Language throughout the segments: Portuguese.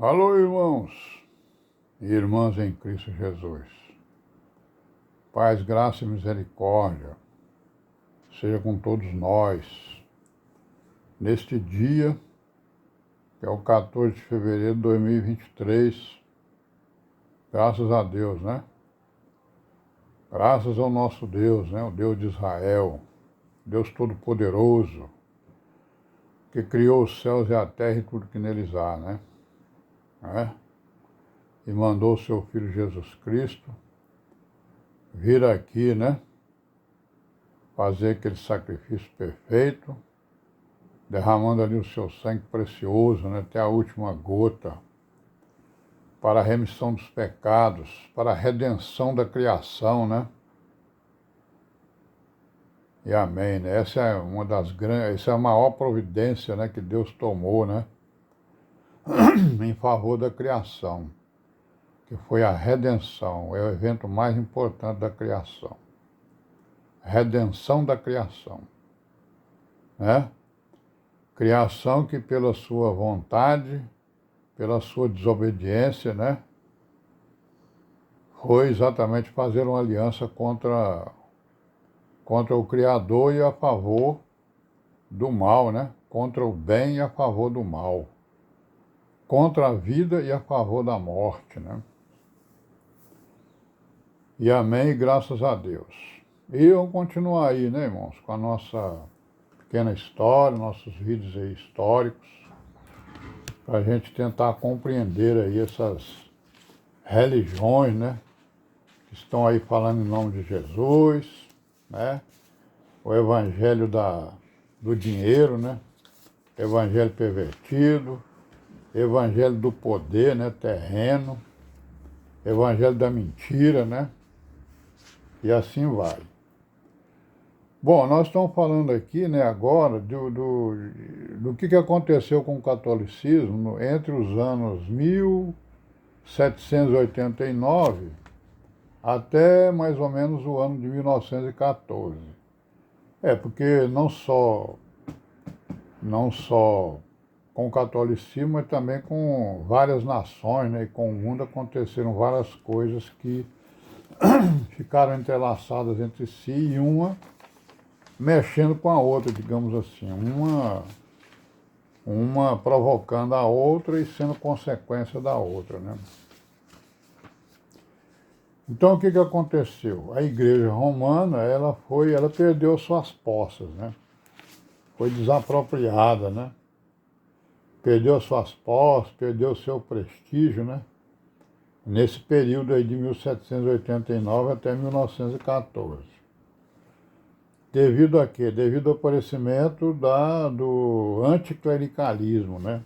Alô, irmãos e irmãs em Cristo Jesus. Paz, graça e misericórdia seja com todos nós. Neste dia, que é o 14 de fevereiro de 2023, graças a Deus, né? Graças ao nosso Deus, né? O Deus de Israel, Deus Todo-Poderoso, que criou os céus e a terra e tudo que neles há, né? E mandou o seu Filho Jesus Cristo vir aqui, né? Fazer aquele sacrifício perfeito, derramando ali o seu sangue precioso, né, até a última gota, para a remissão dos pecados, para a redenção da criação, né? E amém, né? Essa é uma das grandes, essa é a maior providência, né, que Deus tomou, né, em favor da criação, que foi a redenção, é o evento mais importante da criação. Redenção da criação, né? Criação que pela sua vontade, pela sua desobediência, né, foi exatamente fazer uma aliança contra o Criador e a favor do mal, né? Contra o bem e a favor do mal. Contra a vida e a favor da morte, né? E amém, e graças a Deus. E vamos continuar aí, né, irmãos, com a nossa pequena história, nossos vídeos aí históricos, para a gente tentar compreender aí essas religiões, né, que estão aí falando em nome de Jesus, né, o evangelho do dinheiro, né, evangelho pervertido, evangelho do poder, né, terreno, evangelho da mentira, né, e assim vai. Bom, nós estamos falando aqui, né, agora do que aconteceu com o catolicismo entre os anos 1789 até mais ou menos o ano de 1914. Porque não só com o catolicismo, mas também com várias nações, né, e com o mundo aconteceram várias coisas que ficaram entrelaçadas entre si e uma mexendo com a outra, digamos assim, uma provocando a outra e sendo consequência da outra, né? Então, o que aconteceu? A Igreja Romana, ela perdeu suas posses, né? Foi desapropriada, né? Perdeu suas posses, perdeu seu prestígio, né? Nesse período aí de 1789 até 1914. Devido a quê? Devido ao aparecimento do anticlericalismo, né?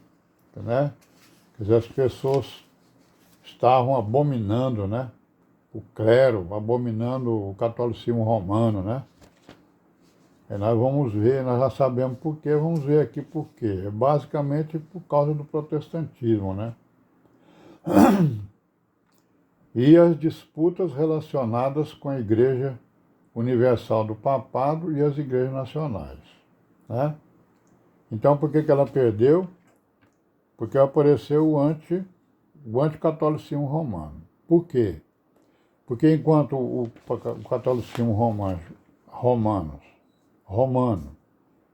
Quer dizer, as pessoas estavam abominando, né, o clero, abominando o catolicismo romano, né? E nós vamos ver, nós já sabemos por quê, vamos ver aqui por quê. É basicamente por causa do protestantismo, né? E as disputas relacionadas com a Igreja Universal do Papado e as igrejas nacionais, né? Então, por que ela perdeu? Porque apareceu o anticatolicismo romano. Por quê? Porque enquanto o catolicismo romano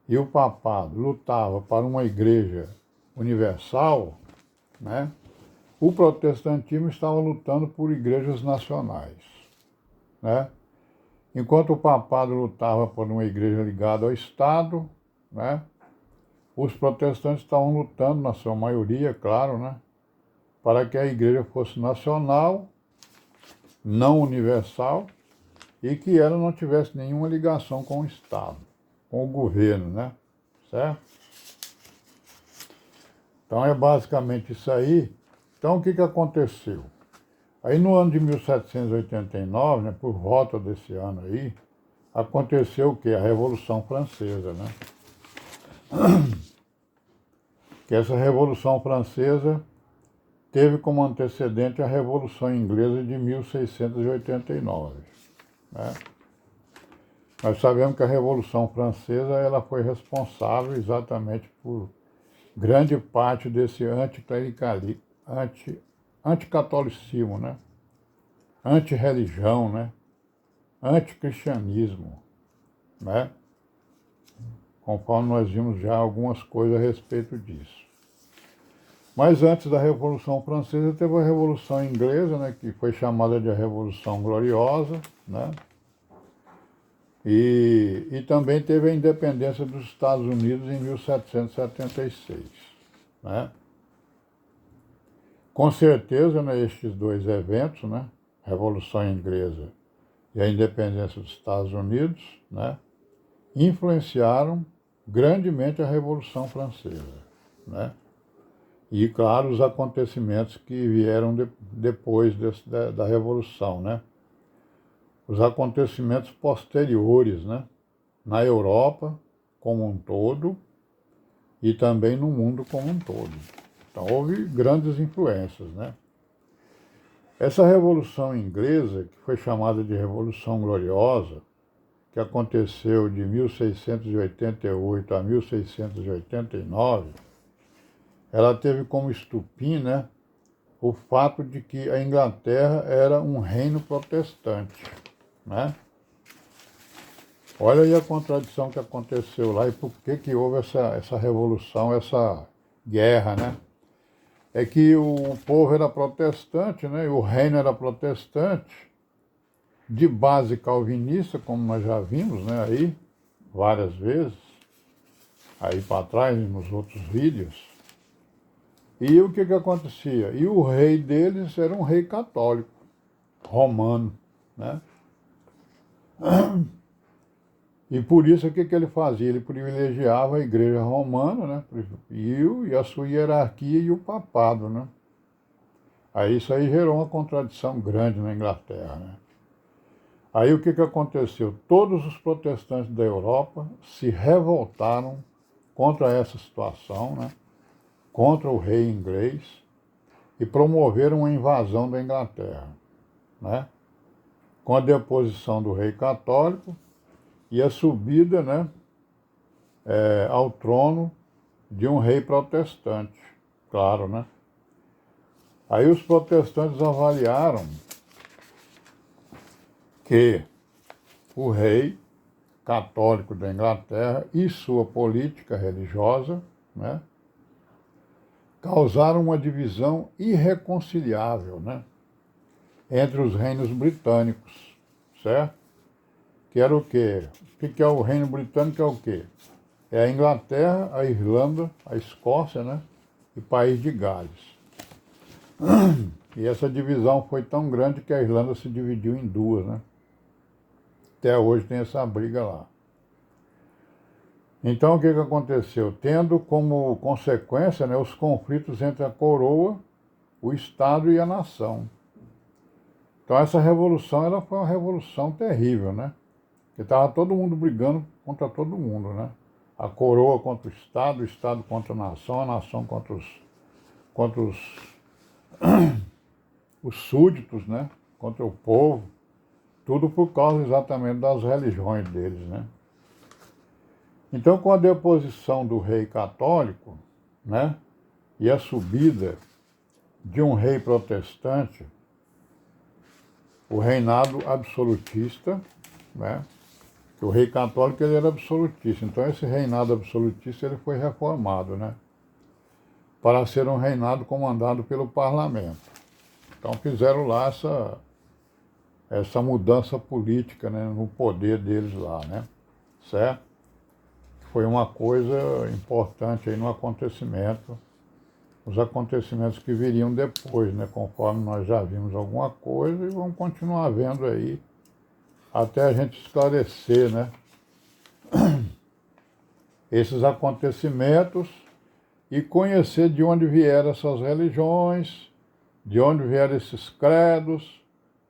e o papado lutava para uma igreja universal, né, o protestantismo estava lutando por igrejas nacionais, né? Enquanto o papado lutava por uma igreja ligada ao Estado, né, os protestantes estavam lutando, na sua maioria, claro, né, para que a igreja fosse nacional, não universal, e que ela não tivesse nenhuma ligação com o Estado, com o governo, né, certo? Então é basicamente isso aí. Então o que aconteceu? Aí no ano de 1789, né, por volta desse ano aí, aconteceu o quê? A Revolução Francesa, né? Que essa Revolução Francesa teve como antecedente a Revolução Inglesa de 1689, né? Nós sabemos que a Revolução Francesa ela foi responsável exatamente por grande parte desse anticatolicismo, né? Antirreligião, né? Anticristianismo, né? Conforme nós vimos já algumas coisas a respeito disso. Mas antes da Revolução Francesa teve a Revolução Inglesa, né, que foi chamada de a Revolução Gloriosa, né? E também teve a independência dos Estados Unidos em 1776, né? Com certeza, né, estes dois eventos, né, Revolução Inglesa e a independência dos Estados Unidos, né, influenciaram grandemente a Revolução Francesa, né? E, claro, os acontecimentos que vieram depois da Revolução, né? Os acontecimentos posteriores, né? Na Europa como um todo e também no mundo como um todo. Então, houve grandes influências, né? Essa Revolução Inglesa, que foi chamada de Revolução Gloriosa, que aconteceu de 1688 a 1689, ela teve como estupim, né, o fato de que a Inglaterra era um reino protestante, né? Olha aí a contradição que aconteceu lá e por que houve essa revolução, essa guerra, né? É que o povo era protestante, né? E o reino era protestante, de base calvinista, como nós já vimos, né? Aí, várias vezes, aí para trás, nos outros vídeos. E o que acontecia? E o rei deles era um rei católico, romano, né? E por isso, o que ele fazia? Ele privilegiava a igreja romana, né? E a sua hierarquia e o papado, né? Aí isso aí gerou uma contradição grande na Inglaterra, né? Aí o que aconteceu? Todos os protestantes da Europa se revoltaram contra essa situação, né? Contra o rei inglês e promoveram uma invasão da Inglaterra, né? Com a deposição do rei católico e a subida, né, ao trono de um rei protestante, claro, né? Aí os protestantes avaliaram que o rei católico da Inglaterra e sua política religiosa, né, causaram uma divisão irreconciliável, né, entre os reinos britânicos, certo? Que era o quê? O que é o reino britânico? É o quê? É a Inglaterra, a Irlanda, a Escócia, né, e o país de Gales. E essa divisão foi tão grande que a Irlanda se dividiu em duas, né? Até hoje tem essa briga lá. Então, o que aconteceu? Tendo como consequência, né, os conflitos entre a coroa, o Estado e a nação. Então, essa revolução ela foi uma revolução terrível, né? Porque estava todo mundo brigando contra todo mundo, né? A coroa contra o Estado contra a nação contra os súditos, né? Contra o povo. Tudo por causa exatamente das religiões deles, né? Então, com a deposição do rei católico, né, e a subida de um rei protestante, o reinado absolutista, né, que o rei católico ele era absolutista, então esse reinado absolutista ele foi reformado, né, para ser um reinado comandado pelo parlamento. Então fizeram lá essa mudança política, né, no poder deles lá, né, certo? Foi uma coisa importante aí no acontecimento, os acontecimentos que viriam depois, né? Conforme nós já vimos alguma coisa e vamos continuar vendo aí até a gente esclarecer, né? Esses acontecimentos e conhecer de onde vieram essas religiões, de onde vieram esses credos,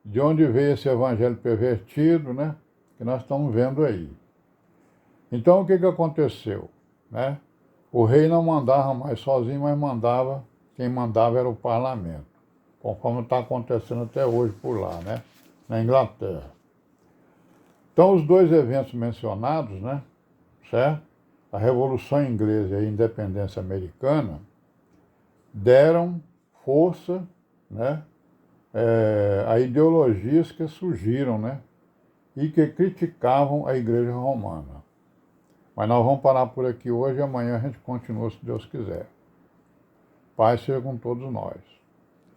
de onde veio esse evangelho pervertido, né? Que nós estamos vendo aí. Então, o que aconteceu? Né? O rei não mandava mais sozinho, mas quem mandava era o parlamento, conforme está acontecendo até hoje por lá, né? Na Inglaterra. Então, os dois eventos mencionados, né? Certo? A Revolução Inglesa e a Independência Americana deram força, né, a ideologias que surgiram, né, e que criticavam a Igreja Romana. Mas nós vamos parar por aqui hoje e amanhã a gente continua, se Deus quiser. Paz seja com todos nós.